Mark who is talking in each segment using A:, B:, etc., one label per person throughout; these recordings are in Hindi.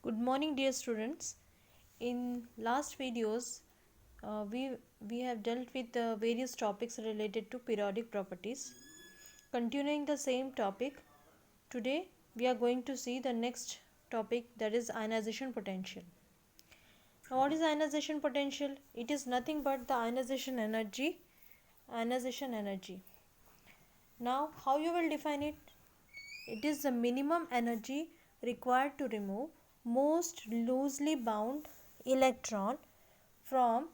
A: Good morning, dear students. In last videos, we have dealt with various topics related to periodic properties. Continuing the same topic, today we are going to see the next topic, that is ionization potential. Now, what is ionization potential? It is nothing but the ionization energy. Ionization energy. Now, how you will define it? It is the minimum energy required to remove most loosely bound electron from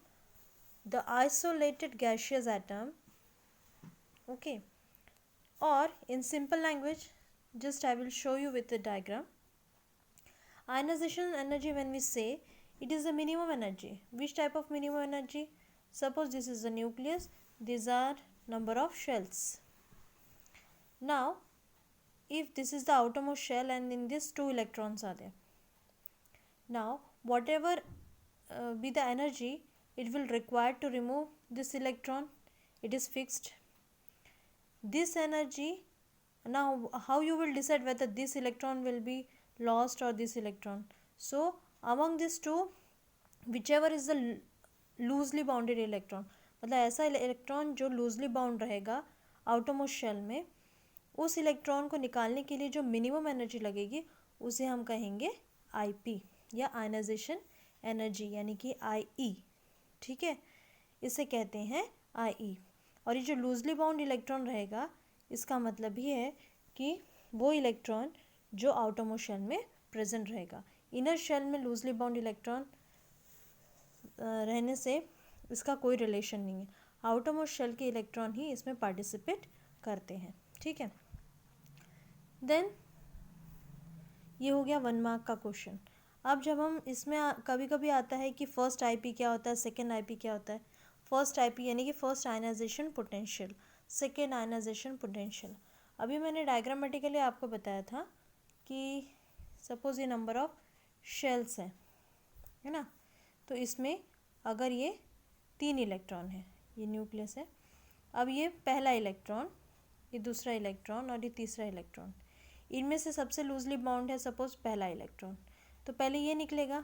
A: the isolated gaseous atom. Okay, or in simple language, just I will show you with the diagram. Ionization energy, when we say, it is the minimum energy. Which type of minimum energy? Suppose this is the nucleus, these are number of shells. Now if this is the outermost shell and in this 2 electrons are there, now whatever be the energy it will require to remove this electron, it is fixed. This energy, now how you will decide whether this electron will be lost or this electron? So among these two, whichever is the loosely bounded electron, मतलब ऐसा इलेक्ट्रॉन जो लूजली बाउंड रहेगा आउटरमोस्ट शेल में, उस इलेक्ट्रॉन को निकालने के लिए जो मिनिमम एनर्जी लगेगी उसे हम कहेंगे आईपी या आयनाइजेशन एनर्जी, यानी कि आईई. ठीक है, इसे कहते हैं आईई. और ये जो लूजली बाउंड इलेक्ट्रॉन रहेगा, इसका मतलब ये है कि वो इलेक्ट्रॉन जो आउटरमोस्ट शेल में प्रेजेंट रहेगा. इनर शेल में लूजली बाउंड इलेक्ट्रॉन रहने से इसका कोई रिलेशन नहीं है. आउटरमोस्ट शेल के इलेक्ट्रॉन ही इसमें पार्टिसिपेट करते हैं. ठीक है, देन ये हो गया 1 मार्क का क्वेश्चन. अब जब हम इसमें कभी कभी आता है कि फर्स्ट आईपी क्या होता है, सेकेंड आईपी क्या होता है. फर्स्ट आईपी यानी कि first ionization potential, second ionization potential. अभी मैंने डायग्रामेटिकली आपको बताया था कि सपोज ये नंबर ऑफ शेल्स है ना, तो इसमें अगर ये 3 इलेक्ट्रॉन है, ये न्यूक्लियस है. अब ये पहला इलेक्ट्रॉन, ये दूसरा इलेक्ट्रॉन और ये तीसरा इलेक्ट्रॉन, इनमें से सबसे लूजली बाउंड है सपोज पहला इलेक्ट्रॉन, तो पहले ये निकलेगा.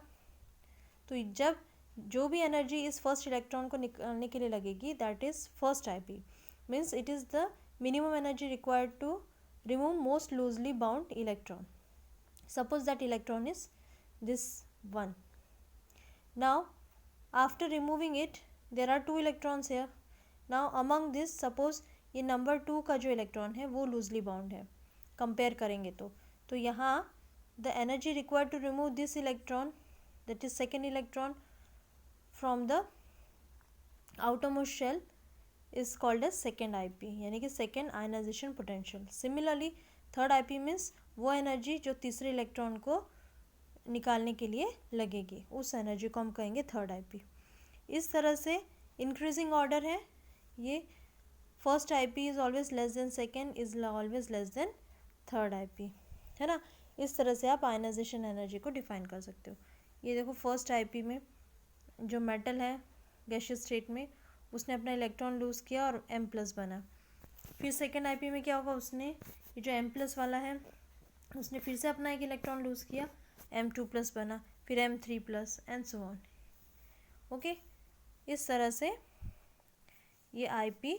A: तो जब जो भी एनर्जी इस फर्स्ट इलेक्ट्रॉन को निकालने के लिए लगेगी, that is first IP, means it is the minimum energy required to remove most loosely bound electron. Suppose that electron is this one. Now after removing it there are 2 electrons here. Now among this suppose ये नंबर 2 का जो इलेक्ट्रॉन है वो लूजली बाउंड है, कंपेयर करेंगे तो यहाँ the energy required to remove this electron, that is second electron from the outermost shell, is called as second IP, यानी कि second ionization potential. Similarly third IP means वो एनर्जी जो तीसरे इलेक्ट्रॉन को निकालने के लिए लगेगी, उस एनर्जी को हम कहेंगे थर्ड आईपी. इस तरह से इंक्रीजिंग ऑर्डर है ये. First IP is always less than second, is always less than third IP, है ना. इस तरह से आप आयनाइजेशन एनर्जी को डिफाइन कर सकते हो. ये देखो फर्स्ट आईपी में जो मेटल है गैसियस स्टेट में, उसने अपना इलेक्ट्रॉन लूज़ किया और M प्लस बना. फिर सेकेंड आईपी में क्या होगा, उसने ये जो M प्लस वाला है उसने फिर से अपना एक इलेक्ट्रॉन लूज़ किया, M2 प्लस बना, फिर M3 plus and so on. Okay, इस तरह से ये आईपी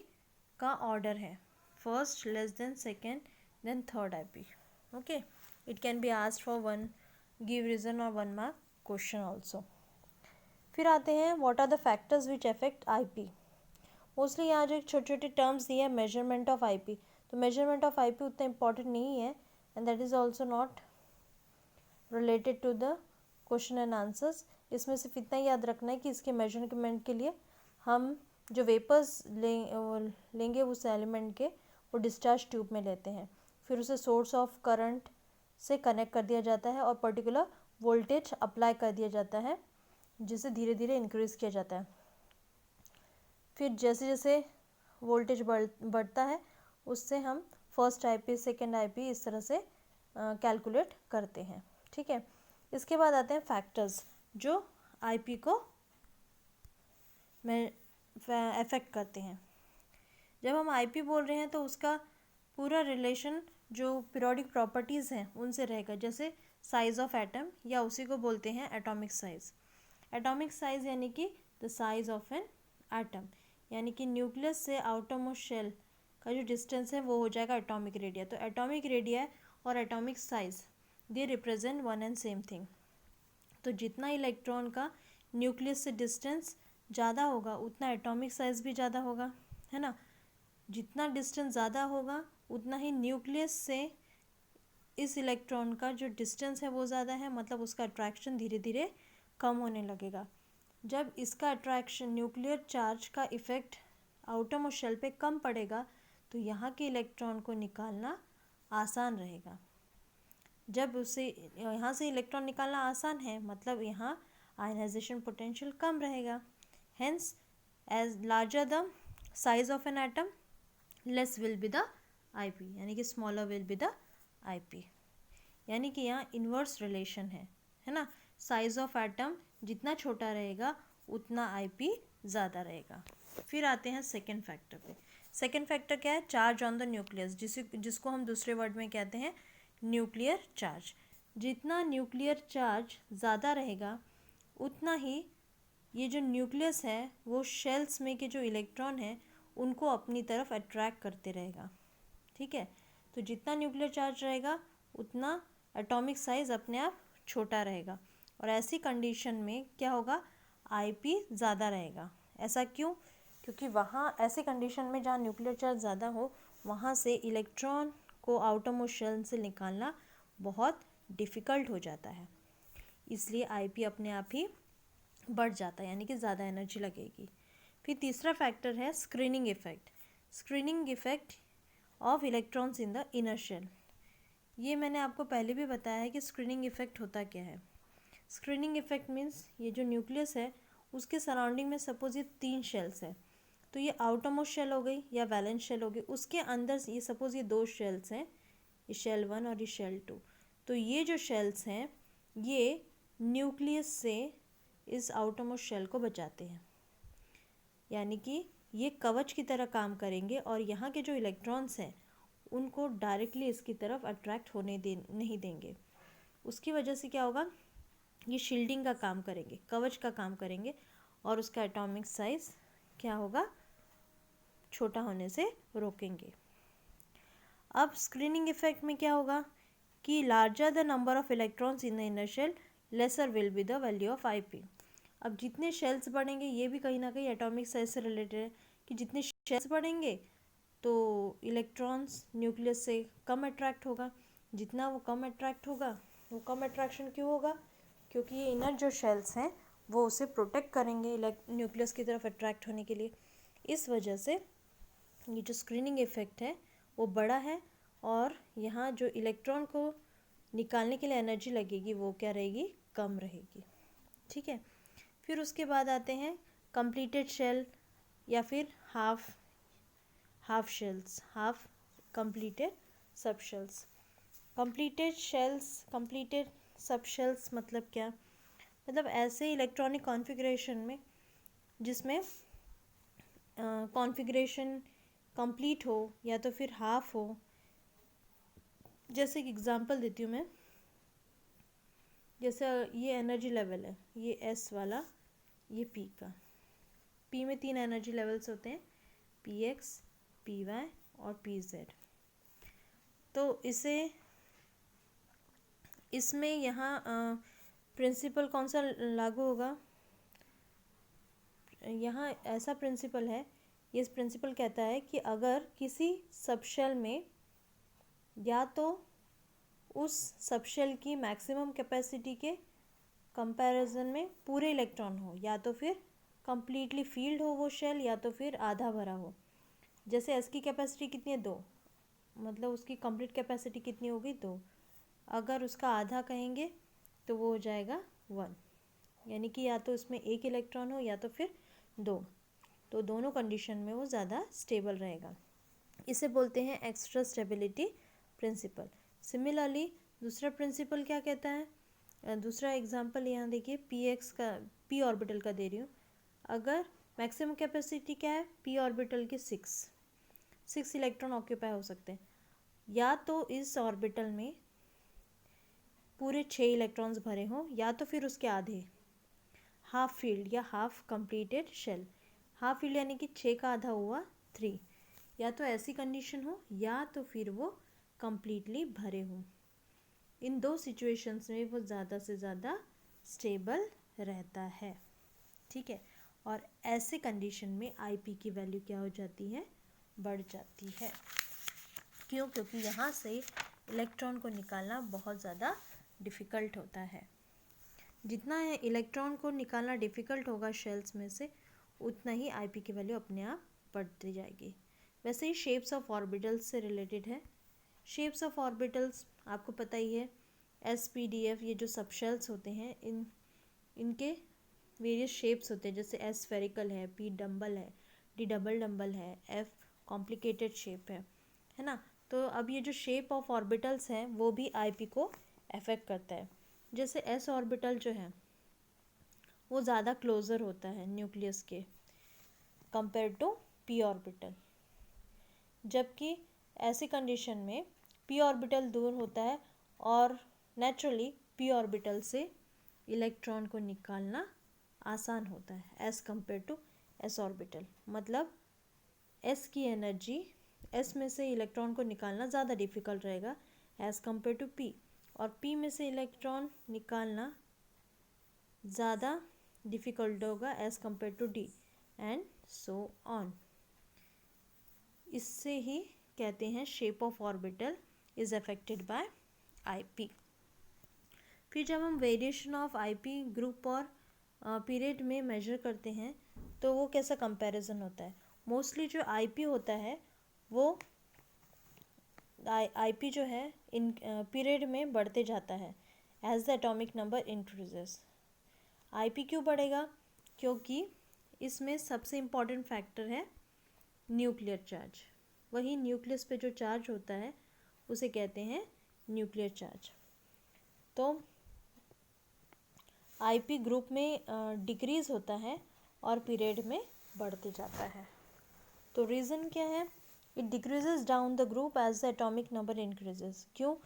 A: का ऑर्डर है, first less than second then third IP. Okay, it can be asked for 1 give reason और 1 मार्क क्वेश्चन ऑल्सो. फिर आते हैं what are the factors which affect IP. Mostly यहाँ जो छोटे छोटे टर्म्स दिए हैं, मेजरमेंट ऑफ आईपी, तो मेजरमेंट ऑफ आईपी उतना इंपॉर्टेंट नहीं है and that is also not related to the question and answers. इसमें सिर्फ इतना याद रखना है कि इसके मेजरमेंट के लिए हम जो वेपर्स लेंगे उस एलिमेंट के, वो डिस्चार्ज ट्यूब में लेते हैं, फिर उसे सोर्स ऑफ करंट से कनेक्ट कर दिया जाता है और पर्टिकुलर वोल्टेज अप्लाई कर दिया जाता है, जिसे धीरे धीरे इंक्रीज़ किया जाता है. फिर जैसे जैसे वोल्टेज बढ़ता है उससे हम फर्स्ट आईपी सेकेंड आईपी इस तरह से कैलकुलेट करते हैं. ठीक है, इसके बाद आते हैं फैक्टर्स जो आईपी को अफेक्ट करते हैं. जब हम आईपी बोल रहे हैं तो उसका पूरा रिलेशन जो पीरियोडिक प्रॉपर्टीज़ हैं उनसे रहेगा. जैसे साइज ऑफ एटम, या उसी को बोलते हैं एटॉमिक साइज। एटॉमिक साइज यानी कि the size of an atom, यानी कि न्यूक्लियस से आउटर मोस्ट शेल का जो डिस्टेंस है वो हो जाएगा एटॉमिक रेडिया। तो एटॉमिक रेडिया और atomic size they represent one and same thing. तो जितना इलेक्ट्रॉन का न्यूक्लियस से डिस्टेंस ज़्यादा होगा उतना एटॉमिक साइज भी ज़्यादा होगा, है ना। जितना डिस्टेंस ज़्यादा होगा उतना ही न्यूक्लियस से इस इलेक्ट्रॉन का जो डिस्टेंस है वो ज़्यादा है, मतलब उसका अट्रैक्शन धीरे धीरे कम होने लगेगा। जब इसका अट्रैक्शन न्यूक्लियर चार्ज का इफ़ेक्ट आउटर मोस्ट शेल पे कम पड़ेगा तो यहाँ के इलेक्ट्रॉन को निकालना आसान रहेगा। जब उसे यहाँ से इलेक्ट्रॉन निकालना आसान है मतलब यहाँ आयनाइजेशन पोटेंशियल कम रहेगा। Hence as larger the size of an atom less will be the IP, यानी कि smaller will be the IP, यानी कि यहाँ इन्वर्स रिलेशन है ना। साइज ऑफ एटम जितना छोटा रहेगा उतना IP ज़्यादा रहेगा। फिर आते हैं सेकेंड फैक्टर पे। सेकेंड फैक्टर क्या है? चार्ज ऑन द न्यूक्लियस, जिसको हम दूसरे वर्ड में कहते हैं न्यूक्लियर चार्ज। जितना न्यूक्लियर चार्ज ज़्यादा रहेगा उतना ही ये जो न्यूक्लियस है वो शेल्स में के जो इलेक्ट्रॉन है उनको अपनी तरफ अट्रैक्ट करते रहेगा, ठीक है। तो जितना न्यूक्लियर चार्ज रहेगा उतना एटॉमिक साइज़ अपने आप छोटा रहेगा, और ऐसी कंडीशन में क्या होगा? IP ज़्यादा रहेगा। ऐसा क्यों? क्योंकि वहाँ ऐसे कंडीशन में जहाँ न्यूक्लियर चार्ज ज़्यादा हो वहाँ से इलेक्ट्रॉन को आउटर मोस्ट शेल से निकालना बहुत डिफ़िकल्ट हो जाता है, इसलिए IP अपने आप ही बढ़ जाता है, यानी कि ज़्यादा एनर्जी लगेगी। फिर तीसरा फैक्टर है screening effect. Screening effect of electrons in the inner shell. ये मैंने आपको पहले भी बताया है कि स्क्रीनिंग इफ़ेक्ट होता क्या है। स्क्रीनिंग इफ़ेक्ट मीन्स ये जो न्यूक्लियस है उसके सराउंडिंग में सपोज ये 3 शेल्स है, तो ये आउटर मोस्ट शेल हो गई या वैलेंस शेल हो गई, उसके अंदर ये सपोज ये 2 शेल्स हैं, ये शेल 1 और ये शेल 2। तो ये जो शेल्स हैं ये न्यूक्लियस से इस आउटर मोस्ट शेल को बचाते हैं, यानी कि ये कवच की तरह काम करेंगे और यहाँ के जो इलेक्ट्रॉन्स हैं उनको डायरेक्टली इसकी तरफ अट्रैक्ट होने नहीं देंगे। उसकी वजह से क्या होगा? ये शील्डिंग का काम करेंगे, कवच का काम करेंगे, और उसका एटॉमिक साइज क्या होगा? छोटा होने से रोकेंगे। अब स्क्रीनिंग इफेक्ट में क्या होगा कि larger the number of electrons in the inner shell lesser will be the value of IP। अब जितने शेल्स बढ़ेंगे, ये भी कहीं ना कहीं एटॉमिक साइज से रिलेटेड है कि जितने शेल्स बढ़ेंगे तो इलेक्ट्रॉन्स न्यूक्लियस से कम अट्रैक्ट होगा। जितना वो कम अट्रैक्ट होगा, वो कम अट्रैक्शन क्यों होगा? क्योंकि ये इनर जो शेल्स हैं वो उसे प्रोटेक्ट करेंगे न्यूक्लियस की तरफ अट्रैक्ट होने के लिए। इस वजह से ये जो स्क्रीनिंग इफेक्ट है वो बड़ा है, और यहाँ जो इलेक्ट्रॉन को निकालने के लिए एनर्जी लगेगी वो क्या रहेगी? कम रहेगी, ठीक है। फिर उसके बाद आते हैं कंप्लीटेड शेल या फिर हाफ शेल्स, हाफ कंप्लीटेड सब शेल्स। कंप्लीटेड शेल्स, कंप्लीटेड सब शेल्स मतलब क्या? मतलब ऐसे इलेक्ट्रॉनिक कॉन्फ़िगरेशन में जिसमें कॉन्फ़िगरेशन कंप्लीट हो या तो फिर हाफ हो। जैसे एक एग्जांपल देती हूँ मैं, जैसे ये एनर्जी लेवल है, ये S वाला, ये P का। P में 3 एनर्जी लेवल्स होते हैं, PX, PY और PZ। तो इसमें यहाँ प्रिंसिपल कौन सा लागू होगा? यहाँ ऐसा प्रिंसिपल है, ये प्रिंसिपल कहता है कि अगर किसी सबशेल में या तो उस सबशेल की मैक्सिमम कैपेसिटी के कंपैरिजन में पूरे इलेक्ट्रॉन हो, या तो फिर कंप्लीटली फील्ड हो वो शेल, या तो फिर आधा भरा हो। जैसे S की कैपेसिटी कितनी है? 2, मतलब उसकी कंप्लीट कैपेसिटी कितनी होगी? 2। अगर उसका आधा कहेंगे तो वो हो जाएगा 1, यानी कि या तो उसमें 1 इलेक्ट्रॉन हो या तो फिर 2। तो दोनों कंडीशन में वो ज़्यादा स्टेबल रहेगा। इसे बोलते हैं एक्स्ट्रा स्टेबिलिटी प्रिंसिपल। सिमिलरली दूसरा प्रिंसिपल क्या कहता है? दूसरा एग्जांपल यहाँ देखिए, PX का, P ऑर्बिटल का दे रही हूँ। अगर मैक्सिमम कैपेसिटी क्या है? P ऑर्बिटल की 6 इलेक्ट्रॉन ऑक्यूपाई हो सकते हैं, या तो इस ऑर्बिटल में पूरे 6 इलेक्ट्रॉन्स भरे हों या तो फिर उसके आधे, हाफ फील्ड या half completed shell. Half filled यानी कि 6 का आधा हुआ 3, या तो ऐसी कंडीशन हो या तो फिर वो कंप्लीटली भरे हों। इन दो सिचुएशंस में वो ज़्यादा से ज़्यादा स्टेबल रहता है, ठीक है। और ऐसे कंडीशन में आईपी की वैल्यू क्या हो जाती है, बढ़ जाती है। क्यों? क्योंकि यहाँ से इलेक्ट्रॉन को निकालना बहुत ज़्यादा डिफ़िकल्ट होता है। जितना इलेक्ट्रॉन को निकालना डिफ़िकल्ट होगा शेल्स में से, उतना ही आईपी की वैल्यू अपने आप बढ़ती जाएगी। वैसे ही शेप्स ऑफ ऑर्बिटल्स से रिलेटेड है। शेप्स ऑफ ऑर्बिटल्स आपको पता ही है, एस पी डी एफ, ये जो सब शेल्स होते हैं, इनके वेरियस शेप्स होते हैं। जैसे एस स्फेरिकल है, पी डम्बल है, डी डबल डम्बल है, एफ कॉम्प्लिकेटेड शेप है ना। तो अब ये जो शेप ऑफ ऑर्बिटल्स हैं वो भी आईपी को अफेक्ट करता है। जैसे एस ऑर्बिटल जो है वो ज़्यादा क्लोज़र होता है न्यूक्लियस के कंपेयर टू पी ऑर्बिटल, जबकि ऐसी कंडीशन में पी ऑर्बिटल दूर होता है और नेचुरली पी ऑर्बिटल से इलेक्ट्रॉन को निकालना आसान होता है as compare to S orbital. मतलब एस की एनर्जी, एस में से इलेक्ट्रॉन को निकालना ज़्यादा डिफ़िकल्ट रहेगा एज़ कंपेयर टू पी, और पी में से इलेक्ट्रॉन निकालना ज़्यादा डिफ़िकल्ट होगा as compare to D, and so on. इससे ही कहते हैं shape of orbital is affected by IP. फिर जब हम वेरिएशन ऑफ आईपी ग्रुप और पीरियड में मेजर करते हैं तो वो कैसा कंपैरिजन होता है। मोस्टली जो आईपी होता है वो आईपी जो है इन पीरियड में बढ़ते जाता है as the atomic number increases. IP क्यों बढ़ेगा? क्योंकि इसमें सबसे इम्पॉर्टेंट फैक्टर है न्यूक्लियर चार्ज। वही न्यूक्लियस पे जो चार्ज होता है उसे कहते हैं न्यूक्लियर चार्ज। तो आईपी ग्रुप में डिक्रीज होता है और पीरियड में बढ़ते जाता है। तो रीज़न क्या है? It decreases down the group as the atomic number increases. क्यों?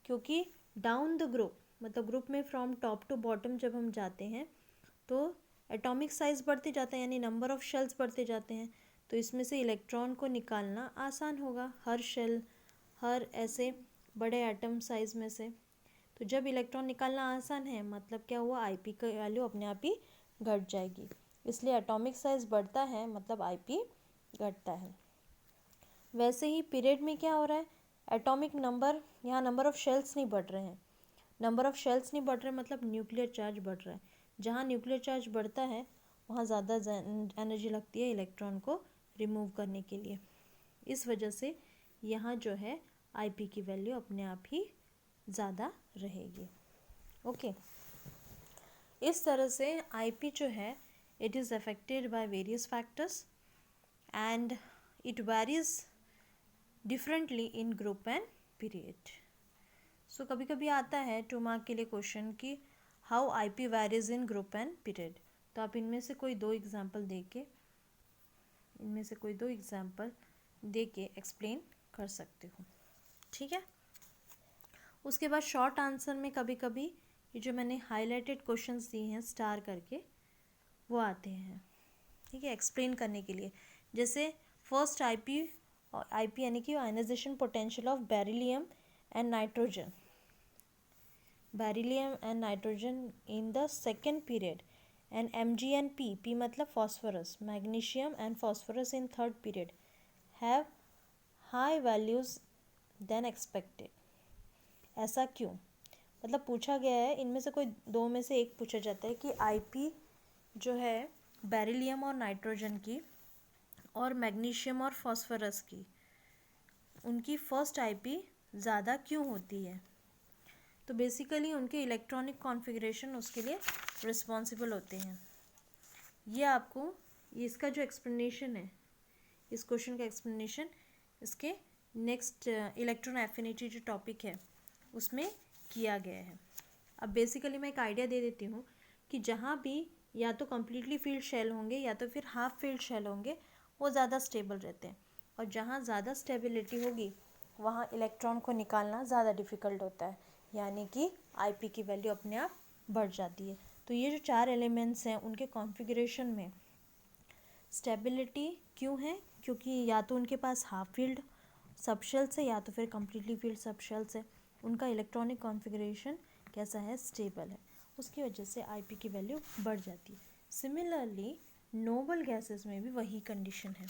A: क्योंकि डाउन द ग्रुप मतलब ग्रुप में फ्रॉम टॉप टू बॉटम जब हम जाते हैं तो एटॉमिक साइज़ बढ़ते जाता है, यानी नंबर ऑफ शेल्स बढ़ते जाते हैं। तो इसमें से इलेक्ट्रॉन को निकालना आसान होगा, हर शेल, हर ऐसे बड़े एटम साइज़ में से। तो जब इलेक्ट्रॉन निकालना आसान है मतलब क्या हुआ, आईपी की वैल्यू अपने आप ही घट जाएगी। इसलिए एटॉमिक साइज़ बढ़ता है मतलब आईपी घटता है। वैसे ही पीरियड में क्या हो रहा है, एटॉमिक नंबर, यहाँ नंबर ऑफ शेल्स नहीं बढ़ रहे हैं। नंबर ऑफ शेल्स नहीं बढ़ रहे मतलब न्यूक्लियर चार्ज बढ़ रहा है। जहाँ न्यूक्लियर चार्ज बढ़ता है वहाँ ज़्यादा एनर्जी लगती है इलेक्ट्रॉन को रिमूव करने के लिए। इस वजह से यहाँ जो है आईपी की वैल्यू अपने आप ही ज़्यादा रहेगी। ओके, इस तरह से आईपी जो है it is affected by various factors and it varies differently in group and period. So कभी कभी आता है 2 मार्क के लिए क्वेश्चन कि how IP varies in group and period. तो आप इनमें से कोई दो एग्जाम्पल दे के एक्सप्लेन कर सकते हो, ठीक है। उसके बाद शॉर्ट आंसर में कभी कभी ये जो मैंने हाईलाइटेड क्वेश्चंस दिए हैं स्टार करके वो आते हैं, ठीक है, एक्सप्लेन करने के लिए। जैसे फर्स्ट आईपी यानी कि ionization potential of beryllium and nitrogen in the second period and MgN P मतलब phosphorus, magnesium and phosphorus in third period have high values than expected. ऐसा क्यों? मतलब पूछा गया है, इनमें से कोई दो में से एक पूछा जाता है कि आईपी जो है बेरिलियम और नाइट्रोजन की और मैग्नीशियम और फॉस्फोरस की, उनकी फर्स्ट आईपी ज़्यादा क्यों होती है। तो बेसिकली उनके इलेक्ट्रॉनिक कॉन्फ़िगरेशन उसके लिए रिस्पॉन्सिबल होते हैं। ये आपको इसका जो एक्सप्लेनेशन है, इस क्वेश्चन का एक्सप्लेनेशन इसके नेक्स्ट इलेक्ट्रॉन एफिनिटी जो टॉपिक है उसमें किया गया है। अब बेसिकली मैं एक आइडिया दे देती हूँ कि जहाँ भी या तो कम्प्लीटली फील्ड शेल होंगे या तो फिर हाफ फील्ड शेल होंगे वो ज़्यादा स्टेबल रहते हैं, और जहाँ ज़्यादा स्टेबिलिटी होगी वहाँ इलेक्ट्रॉन को निकालना ज़्यादा डिफ़िकल्ट होता है, यानी कि आईपी की वैल्यू अपने आप बढ़ जाती है। तो ये जो 4 एलिमेंट्स हैं उनके कॉन्फ़िगरेशन में स्टेबिलिटी क्यों है, क्योंकि या तो उनके पास हाफ फील्ड सबशेल्स है या तो फिर कम्प्लीटली फील्ड सबशेल्स है। उनका इलेक्ट्रॉनिक कॉन्फ़िगरेशन कैसा है, स्टेबल है, उसकी वजह से आईपी की वैल्यू बढ़ जाती है। सिमिलरली नोबल गैसेस में भी वही कंडीशन है।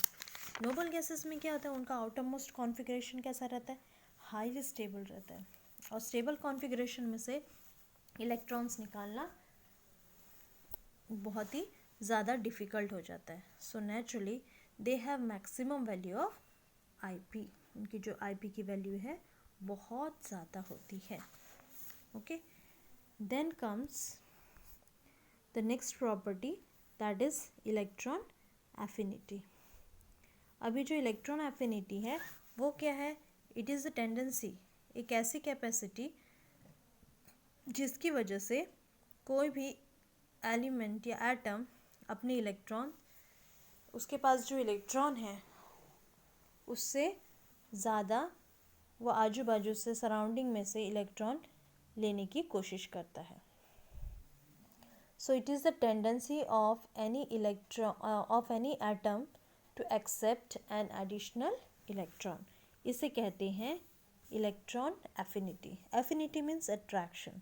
A: नोबल गैसेस में क्या होता है, उनका आउटर मोस्ट कॉन्फ़िगरेशन कैसा रहता है, हाईली स्टेबल रहता है, और स्टेबल कॉन्फ़िगरेशन में से इलेक्ट्रॉन्स निकालना बहुत ही ज़्यादा डिफ़िकल्ट हो जाता है। So naturally they have maximum value of IP. उनकी जो आईपी की वैल्यू है बहुत ज़्यादा होती है। Okay, then comes the next property, that is electron affinity. अभी जो इलेक्ट्रॉन एफिनिटी है वो क्या है, इट इज़ द टेंडेंसी, एक ऐसी कैपेसिटी जिसकी वजह से कोई भी एलिमेंट या एटम अपने इलेक्ट्रॉन, उसके पास जो इलेक्ट्रॉन है उससे ज़्यादा वो आजू बाजू से सराउंडिंग में से इलेक्ट्रॉन लेने की कोशिश करता है। So it is the tendency of any atom to accept an additional electron. इसे कहते हैं electron affinity. Affinity means attraction.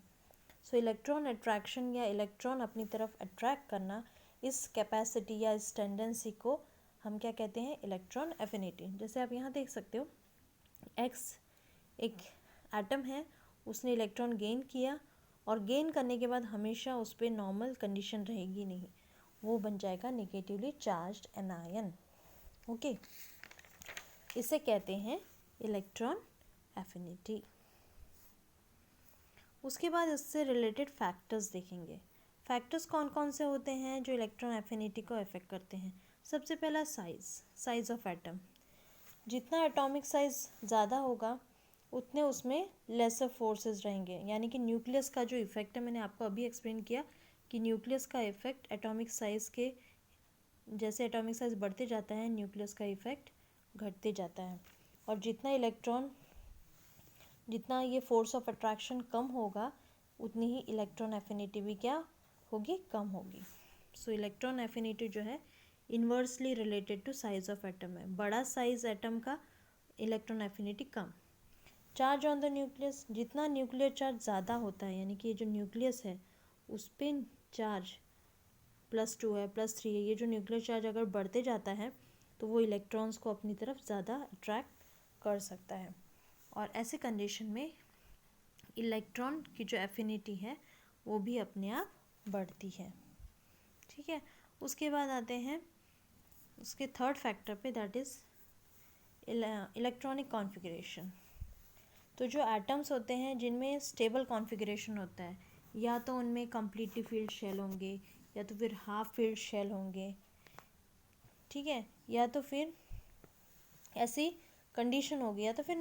A: So electron attraction या इलेक्ट्रॉन अपनी तरफ अट्रैक्ट करना, इस कैपेसिटी या इस टेंडेंसी को हम क्या कहते हैं, इलेक्ट्रॉन एफिनिटी। जैसे आप यहाँ देख सकते हो, एक्स एक एटम है, उसने इलेक्ट्रॉन गेन किया और गेन करने के बाद हमेशा उस पर नॉर्मल कंडीशन रहेगी नहीं, वो बन जाएगा नेगेटिवली चार्ज्ड एनायन। ओके, इसे कहते हैं इलेक्ट्रॉन एफिनिटी। उसके बाद इससे रिलेटेड फैक्टर्स देखेंगे। फैक्टर्स कौन कौन से होते हैं जो इलेक्ट्रॉन एफिनिटी को अफेक्ट करते हैं। सबसे पहला साइज़ ऑफ एटम। जितना एटॉमिक साइज़ ज़्यादा होगा उतने उसमें लेसर फोर्सेस रहेंगे, यानी कि न्यूक्लियस का जो इफ़ेक्ट है, मैंने आपको अभी एक्सप्लेन किया कि न्यूक्लियस का इफ़ेक्ट एटॉमिक साइज़ के, जैसे एटॉमिक साइज़ बढ़ते जाता है न्यूक्लियस का इफ़ेक्ट घटते जाता है। और जितना ये फोर्स ऑफ अट्रैक्शन कम होगा उतनी ही इलेक्ट्रॉन एफिनिटी भी क्या होगी, कम होगी। सो इलेक्ट्रॉन एफिनिटी जो है inversely related to size of atom है। बड़ा साइज एटम का इलेक्ट्रॉन एफिनिटी कम। चार्ज ऑन द न्यूक्लियस, जितना न्यूक्लियर चार्ज ज़्यादा होता है, यानी कि ये जो न्यूक्लियस है उस पर चार्ज +2 है, +3 है, ये जो न्यूक्लियर चार्ज अगर बढ़ते जाता है तो वो इलेक्ट्रॉन्स को अपनी तरफ ज़्यादा अट्रैक्ट कर सकता है, और ऐसे कंडीशन में इलेक्ट्रॉन की जो एफिनिटी है वो भी अपने आप बढ़ती है। ठीक है, उसके बाद आते हैं उसके थर्ड फैक्टर पे, दैट इज़ इलेक्ट्रॉनिक कॉन्फ़िगरेशन। तो जो एटम्स होते हैं जिनमें स्टेबल कॉन्फ़िगरेशन होता है, या तो उनमें कम्प्लीटली फील्ड शेल होंगे या तो फिर हाफ फील्ड शेल होंगे, ठीक है, या तो फिर ऐसी कंडीशन होगी, या तो फिर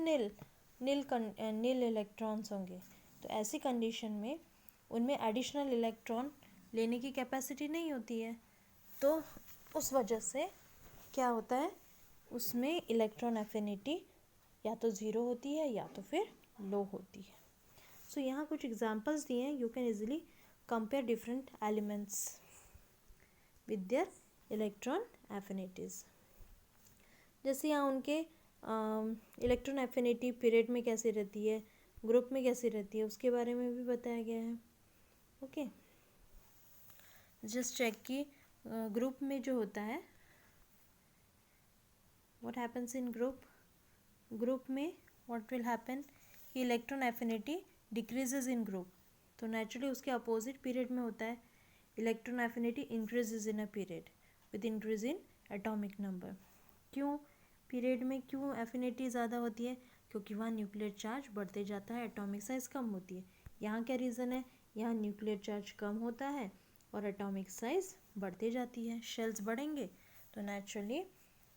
A: नील इलेक्ट्रॉन्स होंगे। तो ऐसी कंडीशन में उनमें एडिशनल इलेक्ट्रॉन लेने की कैपेसिटी नहीं होती है, तो उस वजह से क्या होता है, उसमें इलेक्ट्रॉन एफिनिटी या तो ज़ीरो होती है या तो फिर लो होती है। सो यहाँ कुछ एग्जांपल्स दिए हैं, you can easily compare different elements with their electron affinities. जैसे यहाँ उनके इलेक्ट्रॉन एफिनिटी पीरियड में कैसे रहती है, ग्रुप में कैसे रहती है, उसके बारे में भी बताया गया है। ओके, जस्ट चेक कि ग्रुप में जो होता है, व्हाट हैपन्स इन ग्रुप में व्हाट विल हैपन कि इलेक्ट्रॉन एफिनिटी डिक्रीजेज इन ग्रुप, तो नेचुरली उसके अपोजिट पीरियड में होता है electron affinity increases in a period with increase in atomic number. क्यों पीरियड में क्यों एफिनिटी ज़्यादा होती है, क्योंकि वहाँ न्यूक्लियर चार्ज बढ़ते जाता है, एटॉमिक साइज़ कम होती है। यहाँ क्या रीज़न है, यहाँ न्यूक्लियर चार्ज कम होता है और एटॉमिक साइज़ बढ़ते जाती है, शेल्स बढ़ेंगे तो नेचुरली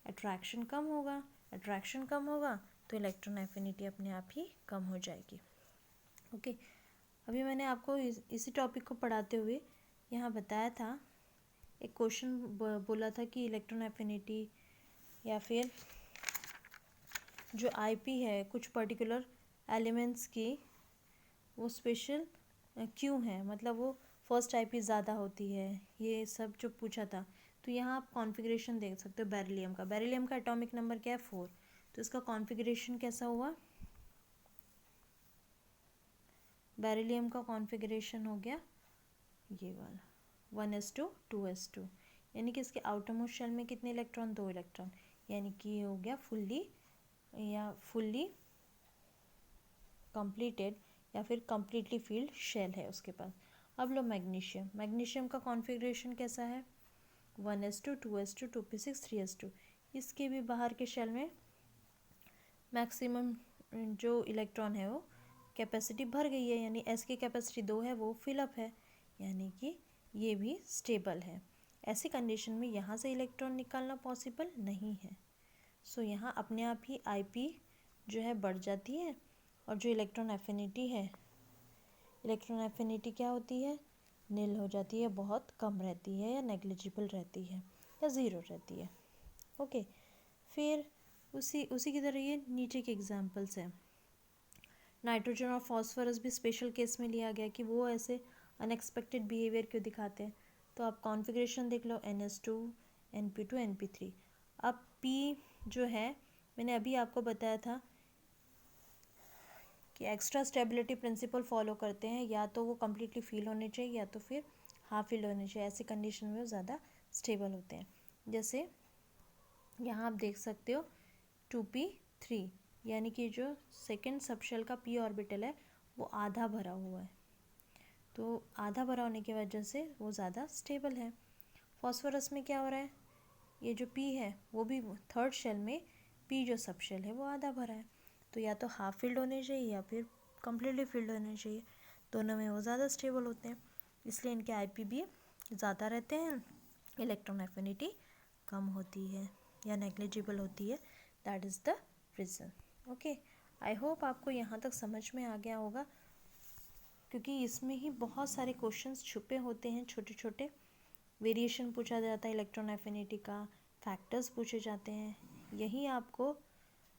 A: अट्रैक्शन कम होगा, अट्रैक्शन कम होगा तो इलेक्ट्रॉन एफिनिटी अपने आप ही कम हो जाएगी। ओके, अभी मैंने आपको इसी टॉपिक को पढ़ाते हुए यहाँ बताया था, एक क्वेश्चन बोला था कि इलेक्ट्रॉन एफिनिटी या फिर जो आईपी है कुछ पर्टिकुलर एलिमेंट्स की, वो स्पेशल क्यों है, मतलब वो फर्स्ट आईपी ज़्यादा होती है, ये सब जो पूछा था। तो यहाँ आप कॉन्फ़िगरेशन देख सकते हो बेरिलियम का एटॉमिक नंबर क्या है 4, तो इसका कॉन्फ़िगरेशन कैसा हुआ, बेरिलियम का कॉन्फ़िगरेशन हो गया ये वाला 1s2 2s2, यानी कि इसके आउटर मोस्ट शेल में कितने इलेक्ट्रॉन, 2 इलेक्ट्रॉन, यानी कि ये हो गया फुल्ली कंप्लीटेड या फिर कंप्लीटली फील्ड शेल है उसके पास। अब लो मैग्नीशियम का कॉन्फ़िगरेशन कैसा है, 1s2 2s2 2p6 3s2, इसके भी बाहर के शेल में मैक्सिमम जो इलेक्ट्रॉन है वो कैपेसिटी भर गई है, यानी एस की कैपेसिटी 2 है, वो फिलअप है, यानी कि ये भी स्टेबल है। ऐसी कंडीशन में यहाँ से इलेक्ट्रॉन निकालना पॉसिबल नहीं है। सो यहाँ अपने आप ही आईपी जो है बढ़ जाती है, और जो इलेक्ट्रॉन एफिनिटी क्या होती है, नील हो जाती है, बहुत कम रहती है या नेग्लिजिबल रहती है या ज़ीरो रहती है। ओके, फिर उसी की तरह ये नीचे के एग्जांपल्स हैं। नाइट्रोजन और फॉस्फोरस भी स्पेशल केस में लिया गया कि वो ऐसे अनएक्सपेक्टेड बिहेवियर क्यों दिखाते हैं। तो आप कॉन्फ़िगरेशन देख लो, NS2 NP2 NP3। अब P जो है, मैंने अभी आपको बताया था कि एक्स्ट्रा स्टेबिलिटी प्रिंसिपल फॉलो करते हैं, या तो वो कम्प्लीटली फील होने चाहिए या तो फिर हाफ फील होने चाहिए, ऐसी कंडीशन में वो ज़्यादा स्टेबल होते हैं। जैसे यहाँ आप देख सकते हो 2p3, यानी कि जो सेकेंड सबशेल का p ऑर्बिटल है वो आधा भरा हुआ है, तो आधा भरा होने की वजह से वो ज़्यादा स्टेबल है। फॉस्फोरस में क्या हो रहा है, ये जो p है वो भी थर्ड शेल में p जो सबशेल है वो आधा भरा है, तो या तो हाफ फील्ड होने चाहिए या फिर कम्प्लीटली फील्ड होने चाहिए, दोनों में वो ज़्यादा स्टेबल होते हैं, इसलिए इनके आईपी भी ज़्यादा रहते हैं, इलेक्ट्रॉन एफिनिटी कम होती है या नेग्लिजिबल होती है। That is the reason. Okay, I hope आपको यहाँ तक समझ में आ गया होगा, क्योंकि इसमें ही बहुत सारे क्वेश्चंस छुपे होते हैं, छोटे छोटे वेरिएशन पूछा जाता है इलेक्ट्रॉन एफिनिटी का, फैक्टर्स पूछे जाते हैं, यही आपको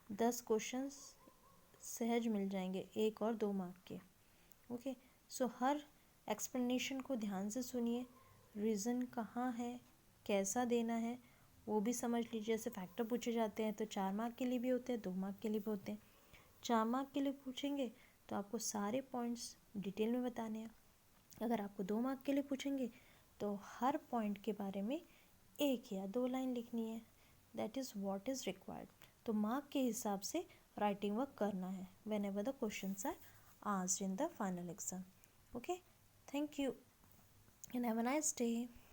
A: 10 क्वेश्चंस सहज मिल जाएंगे 1 और 2 मार्क के। ओके, सो हर एक्सप्लेनेशन को ध्यान से सुनिए, रीज़न कहाँ है, कैसा देना है वो भी समझ लीजिए। जैसे फैक्टर पूछे जाते हैं तो 4 मार्क के लिए भी होते हैं, 2 मार्क के लिए भी होते हैं। 4 मार्क के लिए पूछेंगे तो आपको सारे पॉइंट्स डिटेल में बताने हैं, अगर आपको 2 मार्क के लिए पूछेंगे तो हर पॉइंट के बारे में 1 या 2 लाइन लिखनी है। That is what is required. तो मार्क के हिसाब से राइटिंग वर्क करना है whenever the questions are asked in the final exam. Okay, thank you and have a nice day.